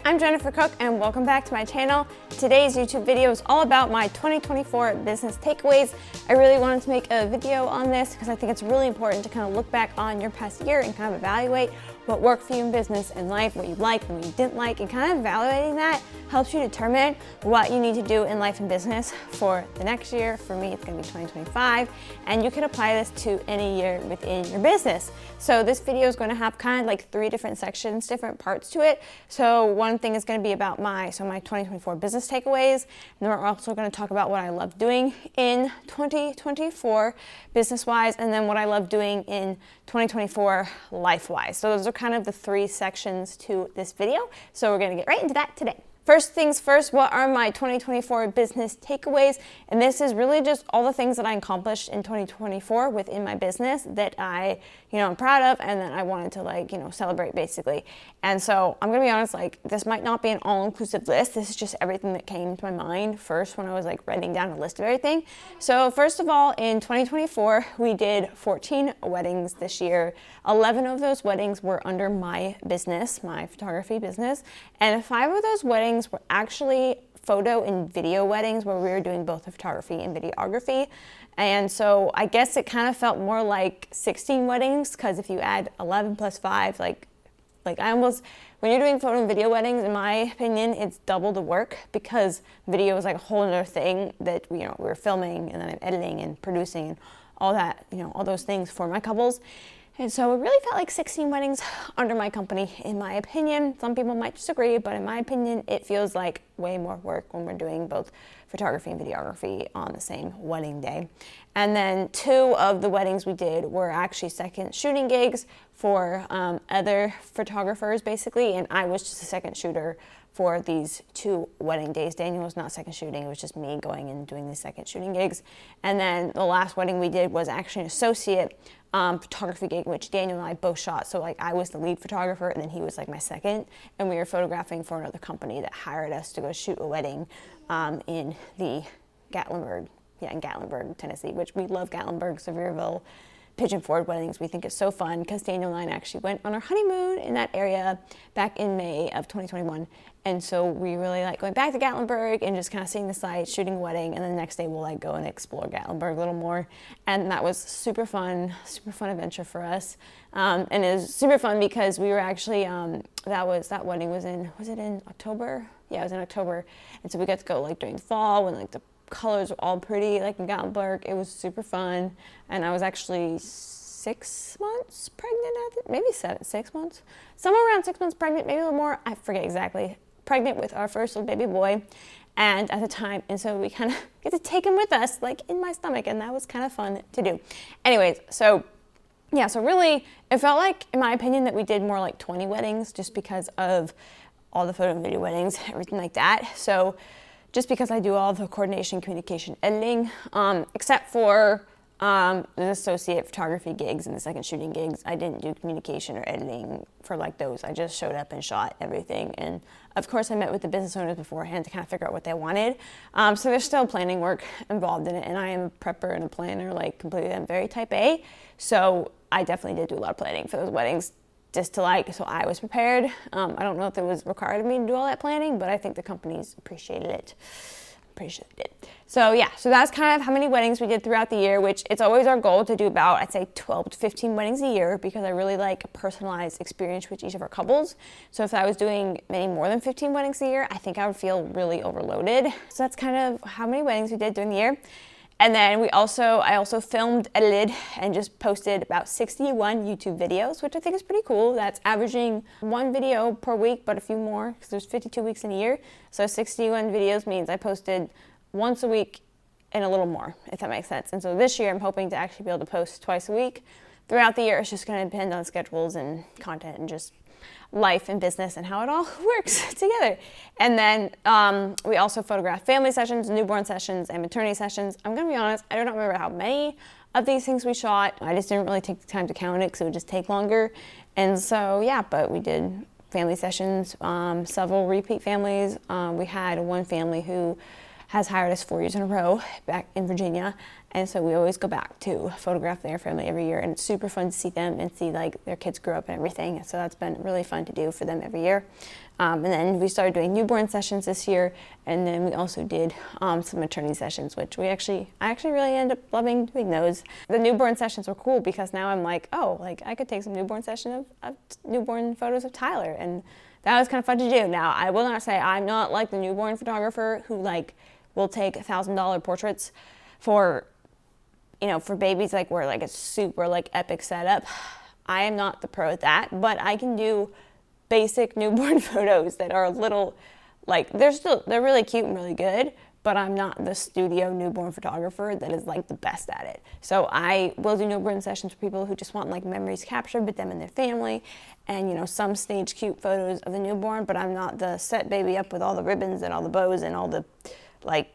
I'm Jennifer Cook and welcome back to my channel. Today's YouTube video is all about my 2024 business takeaways. I really wanted to make a video on this because I think it's really important to kind of look back on your past year and kind of evaluate what worked for you in business and life, what you liked and what you didn't like, and kind of evaluating that helps you determine what you need to do in life and business for the next year. For me, it's gonna be 2025, and you can apply this to any year within your business. So this video is gonna have kind of like 3 different sections, different parts to it. So one thing is gonna be about my 2024 business takeaways, and then we're also gonna talk about what I love doing in 2024 business-wise, and then what I love doing in 2024 life-wise. So those are kind of the 3 sections to this video. So we're gonna get right into that today. First things first, what are my 2024 business takeaways? And this is really just all the things that I accomplished in 2024 within my business that I'm proud of and that I wanted to celebrate basically. And so I'm gonna be honest, this might not be an all-inclusive list. This is just everything that came to my mind first when I was writing down a list of everything. So first of all, in 2024, we did 14 weddings this year. 11 of those weddings were under my business, my photography business, and 5 of those weddings were actually photo and video weddings where we were doing both the photography and videography. And so I guess it kind of felt more like 16 weddings, because if you add 11 plus 5, when you're doing photo and video weddings, in my opinion, it's double the work, because video is like a whole other thing that we're filming and then I'm editing and producing and all that, all those things for my couples. And so it really felt like 16 weddings under my company, in my opinion. Some people might disagree, but in my opinion, it feels like way more work when we're doing both photography and videography on the same wedding day. And then 2 of the weddings we did were actually second shooting gigs for other photographers, basically, and I was just a second shooter for these 2 wedding days. Daniel was not second shooting, it was just me going and doing the second shooting gigs. And then the last wedding we did was actually an associate photography gig, which Daniel and I both shot. So I was the lead photographer and then he was my second, and we were photographing for another company that hired us to go shoot a wedding in Gatlinburg, Tennessee, which we love Gatlinburg, Sevierville, Pigeon Forge weddings. We think it's so fun because Daniel and I actually went on our honeymoon in that area back in May of 2021. And so we really like going back to Gatlinburg and just kind of seeing the site, shooting a wedding, and then the next day we'll go and explore Gatlinburg a little more. And that was super fun adventure for us. And it was super fun because we were actually, that wedding was it in October? Yeah, it was in October. And so we got to go during the fall when the colors were all pretty in Gatlinburg. It was super fun. And I was actually 6 months pregnant maybe 6 months, somewhere around 6 months pregnant, maybe a little more, I forget exactly, pregnant with our first little baby boy, and at the time, and so we kind of get to take him with us in my stomach, and that was kind of fun to do. Anyways, so really it felt like, in my opinion, that we did more 20 weddings just because of all the photo and video weddings, everything like that. So just because I do all the coordination, communication, editing, except for the associate photography gigs and the second shooting gigs, I didn't do communication or editing for those. I just showed up and shot everything. And of course I met with the business owners beforehand to kind of figure out what they wanted. So there's still planning work involved in it, and I am a prepper and a planner, completely. I'm very type A. So I definitely did do a lot of planning for those weddings, just to so I was prepared. I don't know if it was required of me to do all that planning, but I think the companies appreciated it. Pretty sure they did. So that's kind of how many weddings we did throughout the year, which it's always our goal to do about, I'd say 12 to 15 weddings a year, because I really like a personalized experience with each of our couples. So if I was doing many more than 15 weddings a year, I think I would feel really overloaded. So that's kind of how many weddings we did during the year. And then I also filmed, edited, and just posted about 61 YouTube videos, which I think is pretty cool. That's averaging 1 video per week, but a few more, because there's 52 weeks in a year. So 61 videos means I posted once a week and a little more, if that makes sense. And so this year I'm hoping to actually be able to post twice a week. Throughout the year, it's just going to depend on schedules and content and just life and business and how it all works together. And then we also photographed family sessions, newborn sessions, and maternity sessions. I'm gonna be honest, I don't remember how many of these things we shot. I just didn't really take the time to count it because it would just take longer. And so but we did family sessions, several repeat families. We had one family who has hired us 4 years in a row back in Virginia. And so we always go back to photograph their family every year, and it's super fun to see them and see like their kids grow up and everything. So that's been really fun to do for them every year. And then we started doing newborn sessions this year, and then we also did some maternity sessions, which I actually really ended up loving doing those. The newborn sessions were cool because now I'm like, oh, like I could take some newborn session of newborn photos of Tyler, and that was kind of fun to do. Now, I will not say I'm not like the newborn photographer who like will take $1,000 portraits for, you know, for babies, like where like a super like epic setup. I am not the pro at that, but I can do basic newborn photos that are a little, like, they're really cute and really good, but I'm not the studio newborn photographer that is like the best at it. So I will do newborn sessions for people who just want like memories captured with them and their family, and, you know, some stage cute photos of the newborn, but I'm not the set baby up with all the ribbons and all the bows and all the, like,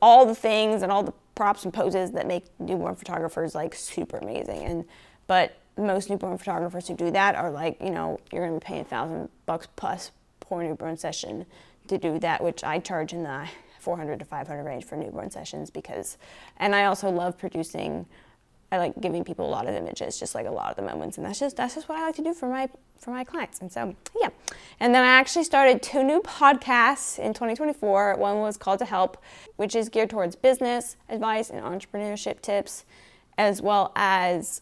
all the things and all the props and poses that make newborn photographers like super amazing. But most newborn photographers who do that are like, you know, you're gonna be paying $1,000 plus per newborn session to do that, which I charge in the $400 to $500 range for newborn sessions and I also love producing. I like giving people a lot of images, just like a lot of the moments, and that's just what I like to do for my clients. And so, yeah. And then I actually started 2 new podcasts in 2024. One was Called to Help, which is geared towards business advice and entrepreneurship tips, as well as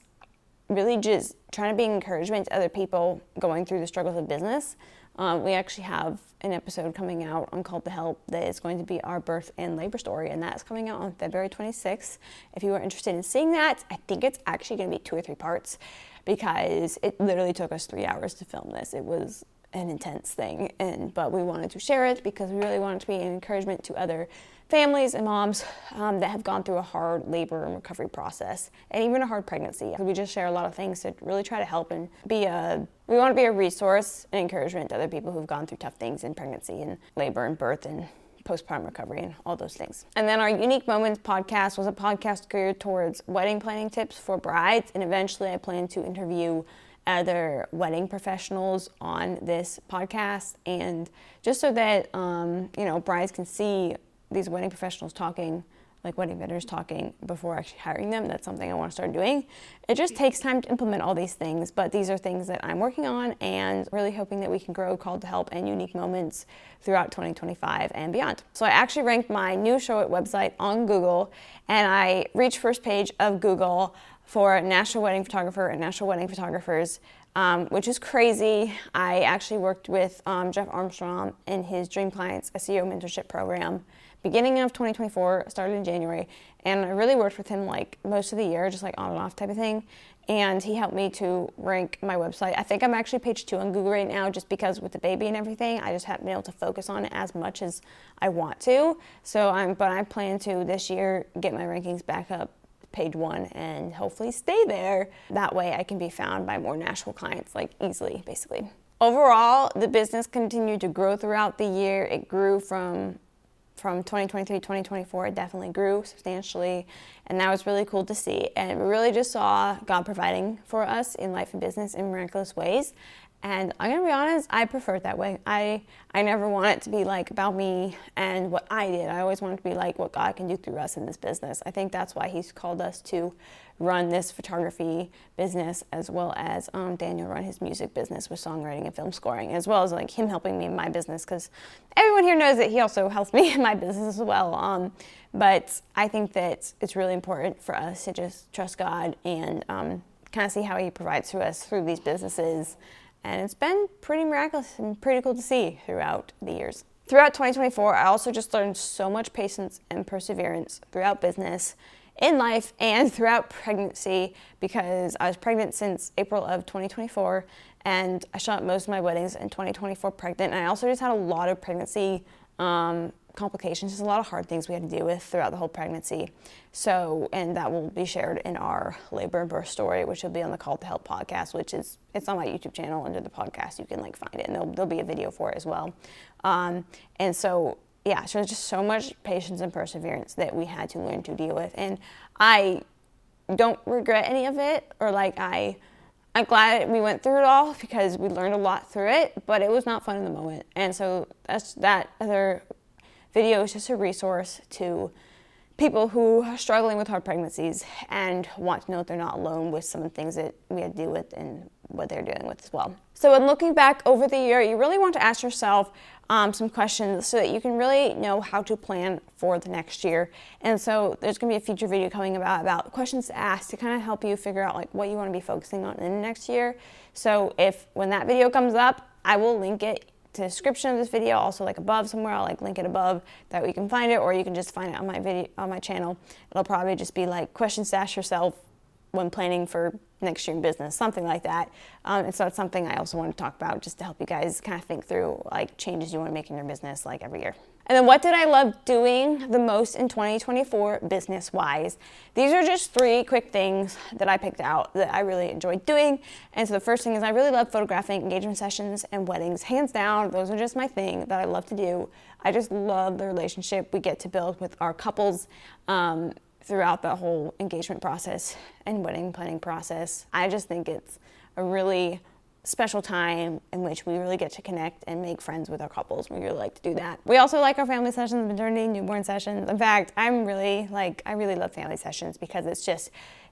really just trying to be encouragement to other people going through the struggles of business. We actually have an episode coming out on Called to Help that is going to be our birth and labor story, and that's coming out on February 26th. If you are interested in seeing that, I think it's actually going to be 2 or 3 parts because it literally took us 3 hours to film this. It was an intense thing, but we wanted to share it because we really wanted to be an encouragement to other families and moms that have gone through a hard labor and recovery process, and even a hard pregnancy. We just share a lot of things to really try to help and we want to be a resource and encouragement to other people who've gone through tough things in pregnancy and labor and birth and postpartum recovery and all those things. And then our Unique Moments podcast was a podcast geared towards wedding planning tips for brides, and eventually I plan to interview other wedding professionals on this podcast, and just so that you know, brides can see these wedding professionals talking, like wedding vendors talking, before actually hiring them. That's something I want to start doing. It just takes time to implement all these things, but these are things that I'm working on and really hoping that we can grow Called to Help and Unique Moments throughout 2025 and beyond. So I actually ranked my new Show It website on Google, and I reached first page of Google for National Wedding Photographer and National Wedding Photographers, which is crazy. I actually worked with Jeff Armstrong in his Dream Clients SEO mentorship program beginning of 2024, started in January, and I really worked with him like most of the year, just like on and off type of thing, and he helped me to rank my website. I think I'm actually page 2 on Google right now, just because with the baby and everything, I just haven't been able to focus on it as much as I want to. But I plan to this year get my rankings back up page 1 and hopefully stay there. That way I can be found by more national clients, like easily, basically. Overall, the business continued to grow throughout the year. It grew from 2023 to 2024, it definitely grew substantially, and that was really cool to see. And we really just saw God providing for us in life and business in miraculous ways. And I'm gonna be honest, I prefer it that way. I never want it to be like about me and what I did. I always want it to be like what God can do through us in this business. I think that's why He's called us to run this photography business, as well as Daniel run his music business with songwriting and film scoring, as well as like him helping me in my business, because everyone here knows that he also helps me in my business as well. But I think that it's really important for us to just trust God and kind of see how He provides through us through these businesses. And it's been pretty miraculous and pretty cool to see throughout the years. Throughout 2024, I also just learned so much patience and perseverance throughout business, in life, and throughout pregnancy, because I was pregnant since April of 2024, and I shot most of my weddings in 2024 pregnant. And I also just had a lot of pregnancy complications, just a lot of hard things we had to deal with throughout the whole pregnancy. So, and that will be shared in our labor and birth story, which will be on the Called to Help podcast, it's on my YouTube channel under the podcast. You can like find it, and there'll be a video for it as well. And so, yeah, so there's just so much patience and perseverance that we had to learn to deal with. And I don't regret any of it, or like I'm glad we went through it all because we learned a lot through it, but it was not fun in the moment. And so that other video is just a resource to people who are struggling with hard pregnancies and want to know that they're not alone with some of the things that we had to deal with in what they're dealing with as well. So in looking back over the year, you really want to ask yourself some questions so that you can really know how to plan for the next year. And so there's going to be a future video coming about questions to ask to kind of help you figure out like what you want to be focusing on in the next year. So when that video comes up, I will link it to the description of this video, also like above somewhere. I'll like link it above, that way you can find it, or you can just find it on my video on my channel. It'll probably just be like questions to ask yourself when planning for next year in business, something like that. And so it's something I also want to talk about just to help you guys kind of think through like changes you want to make in your business like every year. And then what did I love doing the most in 2024 business-wise? These are just 3 quick things that I picked out that I really enjoyed doing. And so the first thing is I really love photographing engagement sessions and weddings. Hands down, those are just my thing that I love to do. I just love the relationship we get to build with our couples throughout the whole engagement process and wedding planning process. I just think it's a really special time in which we really get to connect and make friends with our couples. We really like to do that. We also like our family sessions, maternity, newborn sessions. In fact, I really love family sessions because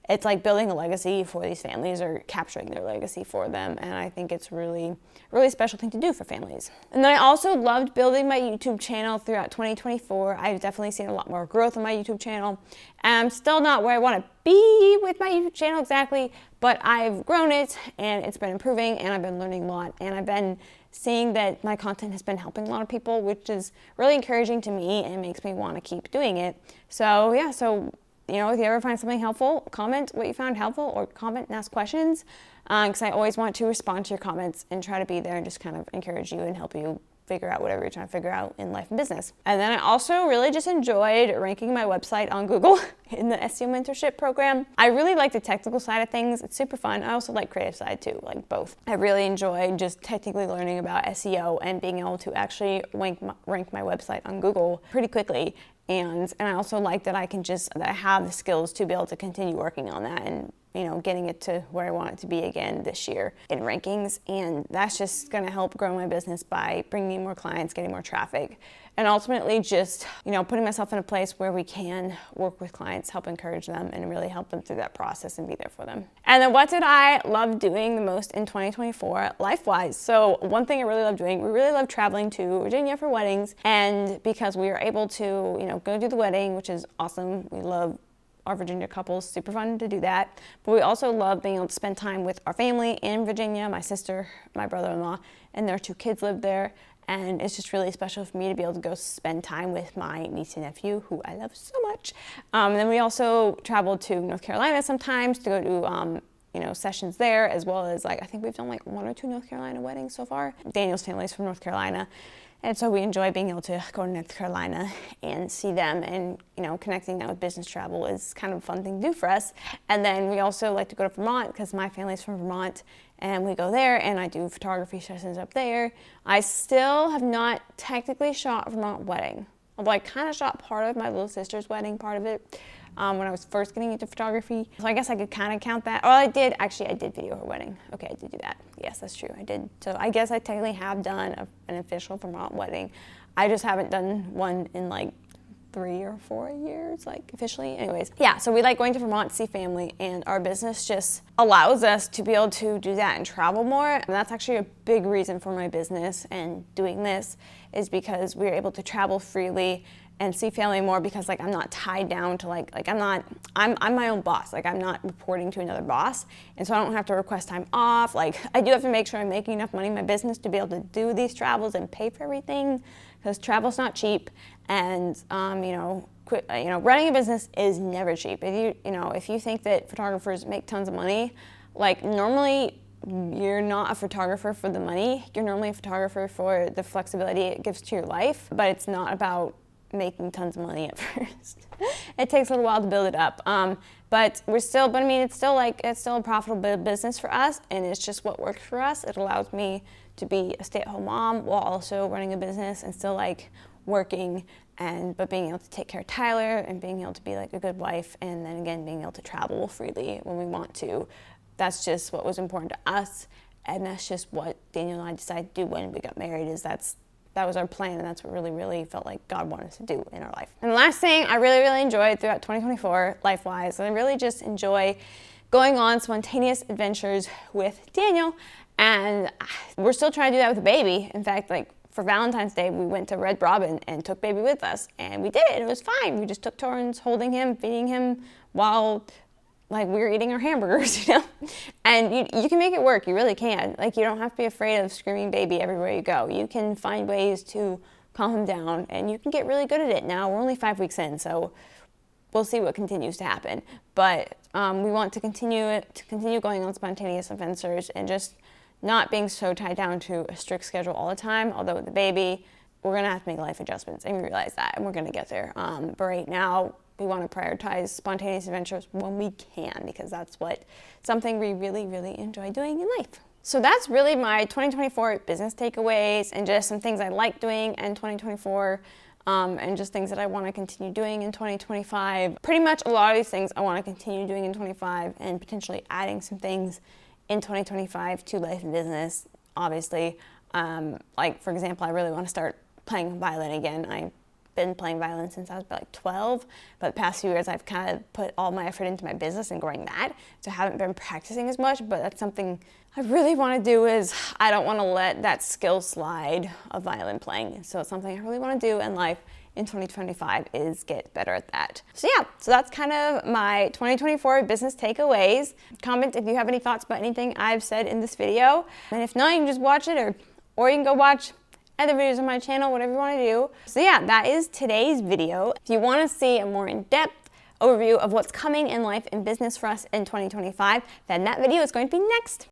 it's like building a legacy for these families or capturing their legacy for them. And I think it's really special thing to do for families. And then I also loved building my YouTube channel throughout 2024. I've definitely seen a lot more growth on my YouTube channel. And I'm still not where I want to be with my YouTube channel exactly, but I've grown it and it's been improving and I've been learning a lot. And I've been seeing that my content has been helping a lot of people, which is really encouraging to me and makes me want to keep doing it. So yeah, you know, if you ever find something helpful, comment what you found helpful or comment and ask questions because I always want to respond to your comments and try to be there and just kind of encourage you and help you figure out whatever you're trying to figure out in life and business. And then I also really just enjoyed ranking my website on Google in the SEO mentorship program. I really like the technical side of things. It's super fun. I also like creative side too, like both. I really enjoy just technically learning about SEO and being able to actually rank my website on Google pretty quickly. And I also like that that I have the skills to be able to continue working on that and, you know, getting it to where I want it to be again this year in rankings. And that's just going to help grow my business by bringing in more clients, getting more traffic, and ultimately just, you know, putting myself in a place where we can work with clients, help encourage them, and really help them through that process and be there for them. And then what did I love doing the most in 2024 life-wise? So one thing I really love doing, we really love traveling to Virginia for weddings, and because we were able to, you know, go do the wedding, which is awesome. We love our Virginia couples, super fun to do that. But we also love being able to spend time with our family in Virginia. My sister, my brother-in-law, and their 2 kids live there. And it's just really special for me to be able to go spend time with my niece and nephew, who I love so much. And then we also traveled to North Carolina sometimes to go to you know, sessions there, as well as like, I think we've done like 1 or 2 North Carolina weddings so far. Daniel's family's from North Carolina. And so we enjoy being able to go to North Carolina and see them, and, you know, connecting that with business travel is kind of a fun thing to do for us. And then we also like to go to Vermont because my family's from Vermont, and we go there and I do photography sessions up there. I still have not technically shot a Vermont wedding, although I kind of shot part of my little sister's wedding, part of it. When I was first getting into photography. So I guess I could kind of count that. Oh, I did video her wedding. Okay, I did do that. Yes, that's true, I did. So I guess I technically have done an official Vermont wedding. I just haven't done one in like 3 or 4 years, like officially. Anyways, yeah, so we like going to Vermont to see family, and our business just allows us to be able to do that and travel more. And that's actually a big reason for my business and doing this, is because we're able to travel freely and see family more, because like I'm not tied down to I'm my own boss. Like I'm not reporting to another boss, and so I don't have to request time off. Like I do have to make sure I'm making enough money in my business to be able to do these travels and pay for everything, because travel's not cheap. And running a business is never cheap. If you think that photographers make tons of money, like normally you're not a photographer for the money. You're normally a photographer for the flexibility it gives to your life, but it's not about making tons of money at first. It takes a little while to build it up. But it's still a profitable business for us, and it's just what works for us. It allows me to be a stay-at-home mom while also running a business and still like working, but being able to take care of Tyler and being able to be like a good wife, and then again being able to travel freely when we want to. That's just what was important to us, and that's just what Daniel and I decided to do when we got married. That was our plan, and that's what really, really felt like God wanted us to do in our life. And the last thing I really, really enjoyed throughout 2024, life-wise, I really just enjoy going on spontaneous adventures with Daniel, and we're still trying to do that with the baby. In fact, like for Valentine's Day, we went to Red Robin and took baby with us, and we did it, and it was fine. We just took turns holding him, feeding him while like we were eating our hamburgers, you know? And you can make it work, you really can. Like you don't have to be afraid of screaming baby everywhere you go. You can find ways to calm him down, and you can get really good at it now. We're only 5 weeks in, so we'll see what continues to happen. But we want to continue going on spontaneous adventures and just not being so tied down to a strict schedule all the time. Although with the baby, we're gonna have to make life adjustments, and we realize that, and we're gonna get there. But right now, we want to prioritize spontaneous adventures when we can, because that's something we really, really enjoy doing in life. So that's really my 2024 business takeaways and just some things I like doing in 2024 and just things that I want to continue doing in 2025. Pretty much a lot of these things I want to continue doing in 2025 and potentially adding some things in 2025 to life and business, obviously. Like, for example, I really want to start playing violin again. I've been playing violin since I was about like 12, but the past few years I've kind of put all my effort into my business and growing that, so I haven't been practicing as much, but that's something I really want to do. Is I don't want to let that skill slide of violin playing, so it's something I really want to do in life in 2025 is get better at that. So yeah, so that's kind of my 2024 business takeaways. Comment if you have any thoughts about anything I've said in this video, and if not, you can just watch it, or you can go watch other videos on my channel, whatever you want to do. So yeah, that is today's video. If you want to see a more in-depth overview of what's coming in life and business for us in 2025, then that video is going to be next.